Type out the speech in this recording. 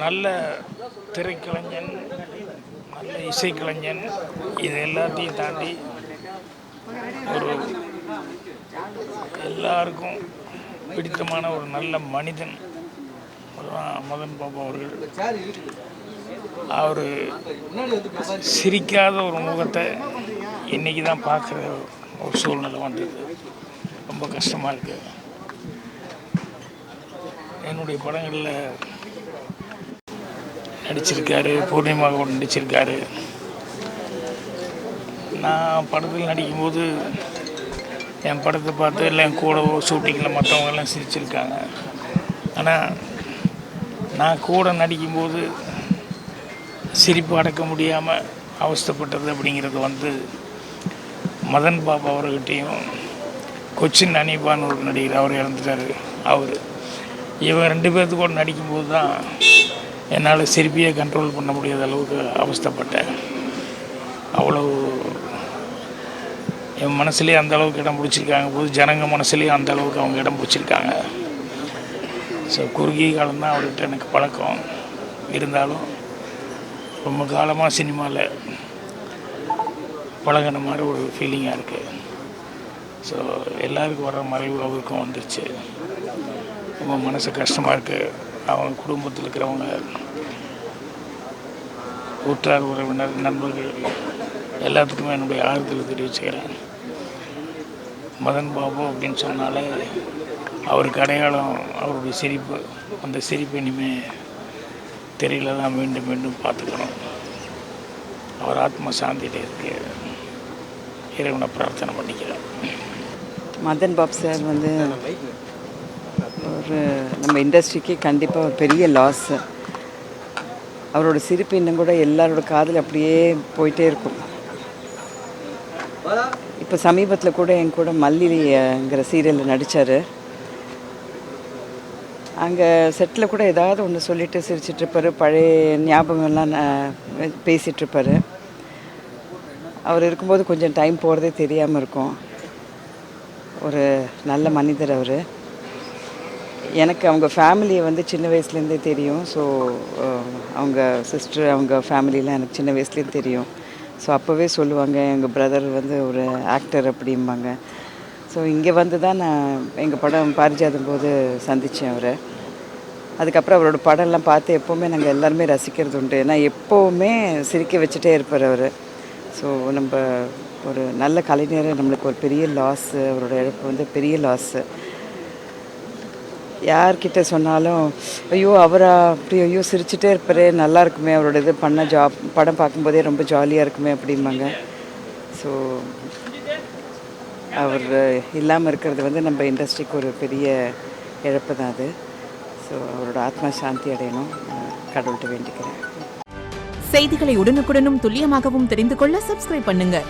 நல்ல திரைக்கலைஞன், நல்ல இசைக்கலைஞன், இது எல்லாத்தையும் தாண்டி ஒரு எல்லாருக்கும் பிடித்தமான ஒரு நல்ல மனிதன் மதன் பாபு அவர்கள். அவர் சிரிக்காத ஒரு முகத்தை இன்றைக்கி தான் பார்க்குற ஒரு சூழ்நிலை வந்தது. ரொம்ப கஷ்டமாக இருக்குது. என்னுடைய படங்களில் நடிச்சிருக்காரு, பூர்ணிமா கூட நடிச்சிருக்காரு. நான் படத்தில் நடிக்கும்போது என் படத்தை பார்த்து இல்லை என் கூட ஷூட்டிங்கில் மற்றவங்கெல்லாம் சிரிச்சிருக்காங்க. ஆனால் நான் கூட நடிக்கும்போது சிரிப்பு அடக்க முடியாமல் அவஸ்தைப்பட்டது அப்படிங்கிறது மதன் பாபு அவர்கிட்டையும் கொச்சின் அனீபான்னு ஒரு நடிகர், அவர் இறந்துட்டார். இவங்க 2 பேர்த்து கூட நடிக்கும்போது தான் என்னால் சிரிப்பையே கண்ட்ரோல் பண்ண முடியாத அளவுக்கு அவஸ்தைப்பட்டேன். அவ்வளோ என் மனசுலேயே அந்த அளவுக்கு இடம் பிடிச்சிருக்காங்க போது ஜனங்க மனசுலேயும் அந்த அளவுக்கு அவங்க இடம் பிடிச்சிருக்காங்க. ஸோ குறுகிய காலம்தான் அவர்கிட்ட எனக்கு பழக்கம் இருந்தாலும் ரொம்ப காலமாக சினிமாவில் பழகின மாதிரி ஒரு ஃபீலிங்காக இருக்குது. ஸோ எல்லாருக்கும் வர மறைவு அவருக்கும் வந்துருச்சு. ரொம்ப மனசு கஷ்டமாக இருக்குது. அவங்க குடும்பத்தில் இருக்கிறவங்க, உற்றார் உறவினர், நண்பர்கள் எல்லாத்துக்குமே என்னுடைய ஆறுதல் தெரிவிச்சுக்கிறேன். மதன் பாபு அப்படின்னு சொன்னாலே அவருக்கு அடையாளம் அவருடைய சிரிப்பு. அந்த சிரிப்பு இனிமேல் தெரியல தான் மீண்டும் மீண்டும் பார்த்துக்கணும். அவர் ஆத்ம சாந்தியிற்கு இறைவனை பிரார்த்தனை பண்ணிக்கிறேன். மதன் பாபு சார் ஒரு நம்ம இண்டஸ்ட்ரிக்கு கண்டிப்பாக ஒரு பெரிய லாஸ். அவரோட சிரிப்பு இன்னும் கூட எல்லாரோட காதில் அப்படியே போயிட்டே இருக்கும். இப்போ சமீபத்தில் கூட என் கூட மல்லிங்கிற சீரியலில் நடித்தார். அங்கே செட்டில் கூட ஏதாவது ஒன்று சொல்லிவிட்டு சிரிச்சிட்ருப்பார், பழைய ஞாபகம்லாம் பேசிகிட்ருப்பார். அவர் இருக்கும்போது கொஞ்சம் டைம் போகிறதே தெரியாமல் இருக்கும். ஒரு நல்ல மனிதர் அவர். எனக்கு அவங்க ஃபேமிலியை சின்ன வயசுலேருந்தே தெரியும். ஸோ அவங்க சிஸ்டர், அவங்க ஃபேமிலியெலாம் எனக்கு சின்ன வயசுலேருந்து தெரியும். ஸோ அப்போவே சொல்லுவாங்க, எங்கள் பிரதர் ஒரு ஆக்டர் அப்படிம்பாங்க. ஸோ இங்கே தான் நான் எங்கள் படம் பாரிஜாதம் போது சந்தித்தேன் அவரை. அதுக்கப்புறம் அவரோட படம்லாம் பார்த்து எப்போவுமே நாங்கள் எல்லாருமே ரசிக்கிறது உண்டு. ஏன்னா எப்போவுமே சிரிக்க வச்சுட்டே இருப்பார் அவர். ஸோ நம்ம ஒரு நல்ல கலைஞர், நம்மளுக்கு ஒரு பெரிய லாஸு. அவரோட இழப்பு பெரிய லாஸு. யார்கிட்ட சொன்னாலும் ஐயோ அவரா அப்படி, ஐயோ சிரிச்சிட்டே இருப்பார், நல்லா இருக்குமே அவரோட இது பண்ண படம் பார்க்கும்போதே ரொம்ப ஜாலியாக இருக்குமே அப்படிம்பாங்க. ஸோ அவர் இல்லாமல் இருக்கிறது நம்ம இண்டஸ்ட்ரிக்கு ஒரு பெரிய இழப்பு தான் அது. ஸோ அவரோட ஆத்மா சாந்தி அடையணும், கடவுள்கிட்ட வேண்டிக்கிறேன். செய்திகளை உடனுக்குடனும் துல்லியமாகவும் தெரிந்து கொள்ள சப்ஸ்கிரைப் பண்ணுங்கள்.